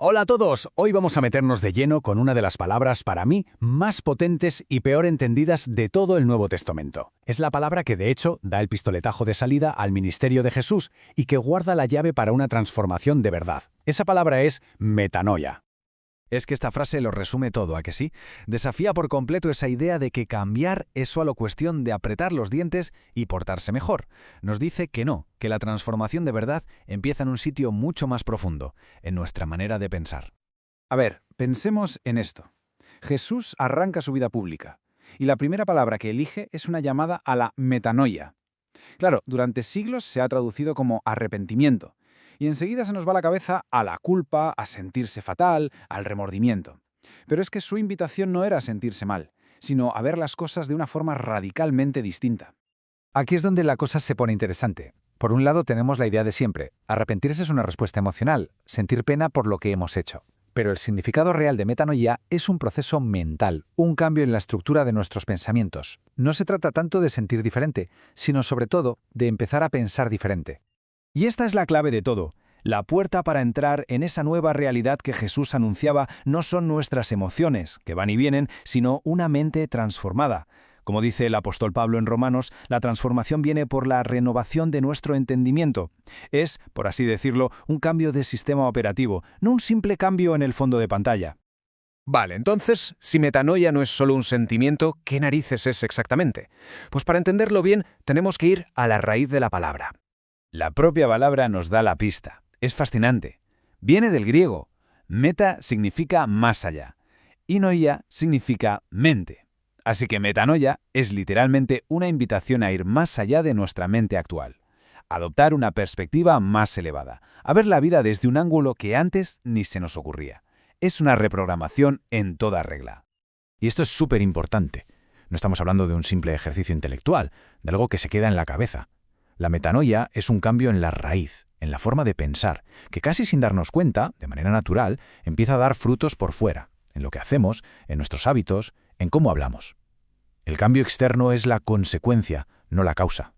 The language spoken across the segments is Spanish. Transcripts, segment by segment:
Hola a todos, hoy vamos a meternos de lleno con una de las palabras para mí más potentes y peor entendidas de todo el Nuevo Testamento. Es la palabra que de hecho da el pistoletazo de salida al ministerio de Jesús y que guarda la llave para una transformación de verdad. Esa palabra es metanoia. Es que esta frase lo resume todo, ¿a que sí? Desafía por completo esa idea de que cambiar es solo cuestión de apretar los dientes y portarse mejor. Nos dice que no, que la transformación de verdad empieza en un sitio mucho más profundo, en nuestra manera de pensar. A ver, pensemos en esto. Jesús arranca su vida pública, y la primera palabra que elige es una llamada a la metanoia. Claro, durante siglos se ha traducido como arrepentimiento, y enseguida se nos va la cabeza a la culpa, a sentirse fatal, al remordimiento. Pero es que su invitación no era a sentirse mal, sino a ver las cosas de una forma radicalmente distinta. Aquí es donde la cosa se pone interesante. Por un lado tenemos la idea de siempre. Arrepentirse es una respuesta emocional, sentir pena por lo que hemos hecho. Pero el significado real de metanoia es un proceso mental, un cambio en la estructura de nuestros pensamientos. No se trata tanto de sentir diferente, sino sobre todo de empezar a pensar diferente. Y esta es la clave de todo. La puerta para entrar en esa nueva realidad que Jesús anunciaba no son nuestras emociones, que van y vienen, sino una mente transformada. Como dice el apóstol Pablo en Romanos, la transformación viene por la renovación de nuestro entendimiento. Es, por así decirlo, un cambio de sistema operativo, no un simple cambio en el fondo de pantalla. Vale, entonces, si metanoia no es solo un sentimiento, ¿qué narices es exactamente? Pues para entenderlo bien, tenemos que ir a la raíz de la palabra. La propia palabra nos da la pista. Es fascinante. Viene del griego. Meta significa más allá. Y noia significa mente. Así que metanoia es literalmente una invitación a ir más allá de nuestra mente actual. Adoptar una perspectiva más elevada. A ver la vida desde un ángulo que antes ni se nos ocurría. Es una reprogramación en toda regla. Y esto es súper importante. No estamos hablando de un simple ejercicio intelectual, de algo que se queda en la cabeza. La metanoia es un cambio en la raíz, en la forma de pensar, que casi sin darnos cuenta, de manera natural, empieza a dar frutos por fuera, en lo que hacemos, en nuestros hábitos, en cómo hablamos. El cambio externo es la consecuencia, no la causa.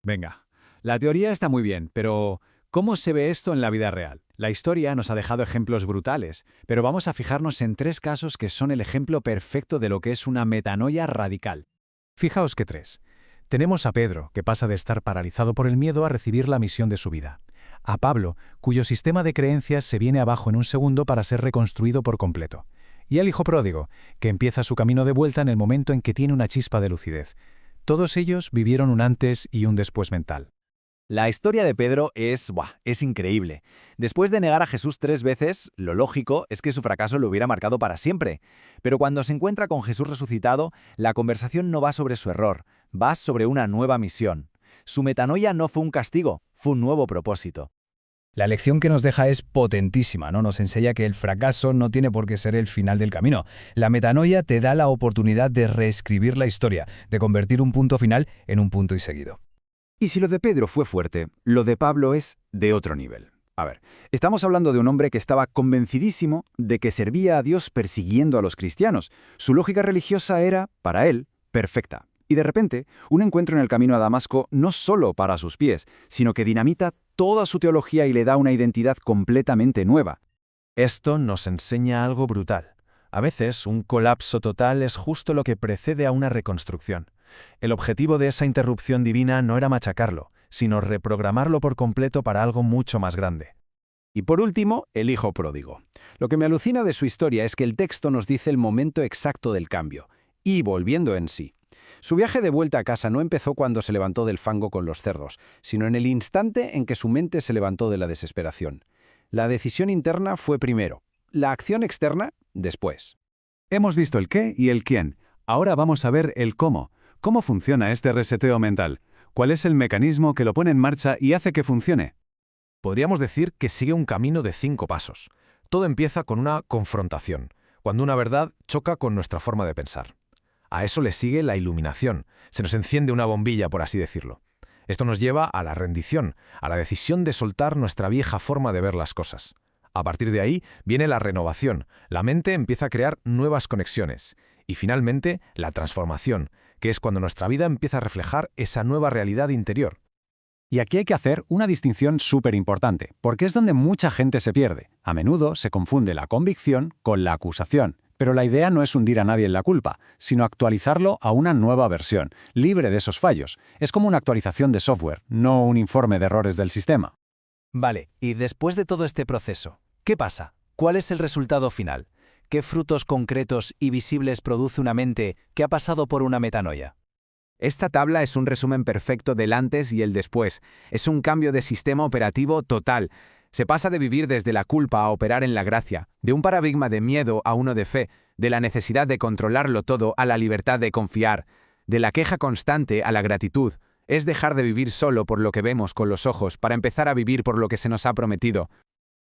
Venga, la teoría está muy bien, pero ¿cómo se ve esto en la vida real? La historia nos ha dejado ejemplos brutales, pero vamos a fijarnos en 3 casos que son el ejemplo perfecto de lo que es una metanoia radical. Fijaos que 3. Tenemos a Pedro, que pasa de estar paralizado por el miedo a recibir la misión de su vida. A Pablo, cuyo sistema de creencias se viene abajo en un segundo para ser reconstruido por completo. Y al hijo pródigo, que empieza su camino de vuelta en el momento en que tiene una chispa de lucidez. Todos ellos vivieron un antes y un después mental. La historia de Pedro es increíble. Después de negar a Jesús 3 veces, lo lógico es que su fracaso lo hubiera marcado para siempre. Pero cuando se encuentra con Jesús resucitado, la conversación no va sobre su error, va sobre una nueva misión. Su metanoia no fue un castigo, fue un nuevo propósito. La lección que nos deja es potentísima, ¿no? Nos enseña que el fracaso no tiene por qué ser el final del camino. La metanoia te da la oportunidad de reescribir la historia, de convertir un punto final en un punto y seguido. Y si lo de Pedro fue fuerte, lo de Pablo es de otro nivel. A ver, estamos hablando de un hombre que estaba convencidísimo de que servía a Dios persiguiendo a los cristianos. Su lógica religiosa era, para él, perfecta. Y de repente, un encuentro en el camino a Damasco no solo para sus pies, sino que dinamita toda su teología y le da una identidad completamente nueva. Esto nos enseña algo brutal. A veces, un colapso total es justo lo que precede a una reconstrucción. El objetivo de esa interrupción divina no era machacarlo, sino reprogramarlo por completo para algo mucho más grande. Y por último, el hijo pródigo. Lo que me alucina de su historia es que el texto nos dice el momento exacto del cambio, y volviendo en sí. Su viaje de vuelta a casa no empezó cuando se levantó del fango con los cerdos, sino en el instante en que su mente se levantó de la desesperación. La decisión interna fue primero, la acción externa después. Hemos visto el qué y el quién. Ahora vamos a ver el cómo. ¿Cómo funciona este reseteo mental? ¿Cuál es el mecanismo que lo pone en marcha y hace que funcione? Podríamos decir que sigue un camino de 5 pasos. Todo empieza con una confrontación, cuando una verdad choca con nuestra forma de pensar. A eso le sigue la iluminación. Se nos enciende una bombilla, por así decirlo. Esto nos lleva a la rendición, a la decisión de soltar nuestra vieja forma de ver las cosas. A partir de ahí viene la renovación. La mente empieza a crear nuevas conexiones. Y finalmente, la transformación, que es cuando nuestra vida empieza a reflejar esa nueva realidad interior. Y aquí hay que hacer una distinción súper importante, porque es donde mucha gente se pierde. A menudo se confunde la convicción con la acusación. Pero la idea no es hundir a nadie en la culpa, sino actualizarlo a una nueva versión, libre de esos fallos. Es como una actualización de software, no un informe de errores del sistema. Vale, y después de todo este proceso, ¿qué pasa? ¿Cuál es el resultado final? ¿Qué frutos concretos y visibles produce una mente que ha pasado por una metanoia? Esta tabla es un resumen perfecto del antes y el después. Es un cambio de sistema operativo total. Se pasa de vivir desde la culpa a operar en la gracia, de un paradigma de miedo a uno de fe, de la necesidad de controlarlo todo a la libertad de confiar, de la queja constante a la gratitud. Es dejar de vivir solo por lo que vemos con los ojos para empezar a vivir por lo que se nos ha prometido.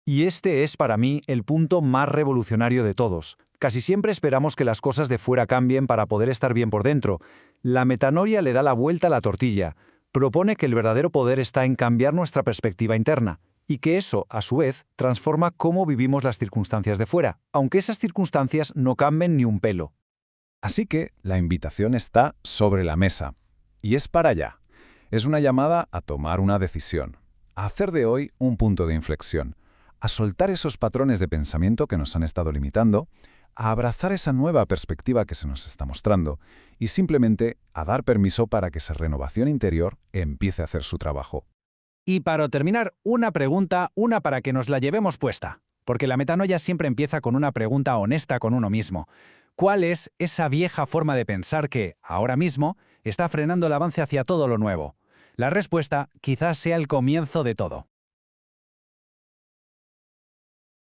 Y este es para mí el punto más revolucionario de todos. Casi siempre esperamos que las cosas de fuera cambien para poder estar bien por dentro. La metanoia le da la vuelta a la tortilla. Propone que el verdadero poder está en cambiar nuestra perspectiva interna, y que eso, a su vez, transforma cómo vivimos las circunstancias de fuera, aunque esas circunstancias no cambien ni un pelo. Así que la invitación está sobre la mesa. Y es para allá. Es una llamada a tomar una decisión, a hacer de hoy un punto de inflexión, a soltar esos patrones de pensamiento que nos han estado limitando, a abrazar esa nueva perspectiva que se nos está mostrando y simplemente a dar permiso para que esa renovación interior empiece a hacer su trabajo. Y para terminar, una pregunta, una para que nos la llevemos puesta. Porque la metanoia siempre empieza con una pregunta honesta con uno mismo. ¿Cuál es esa vieja forma de pensar que, ahora mismo, está frenando el avance hacia todo lo nuevo? La respuesta quizás sea el comienzo de todo.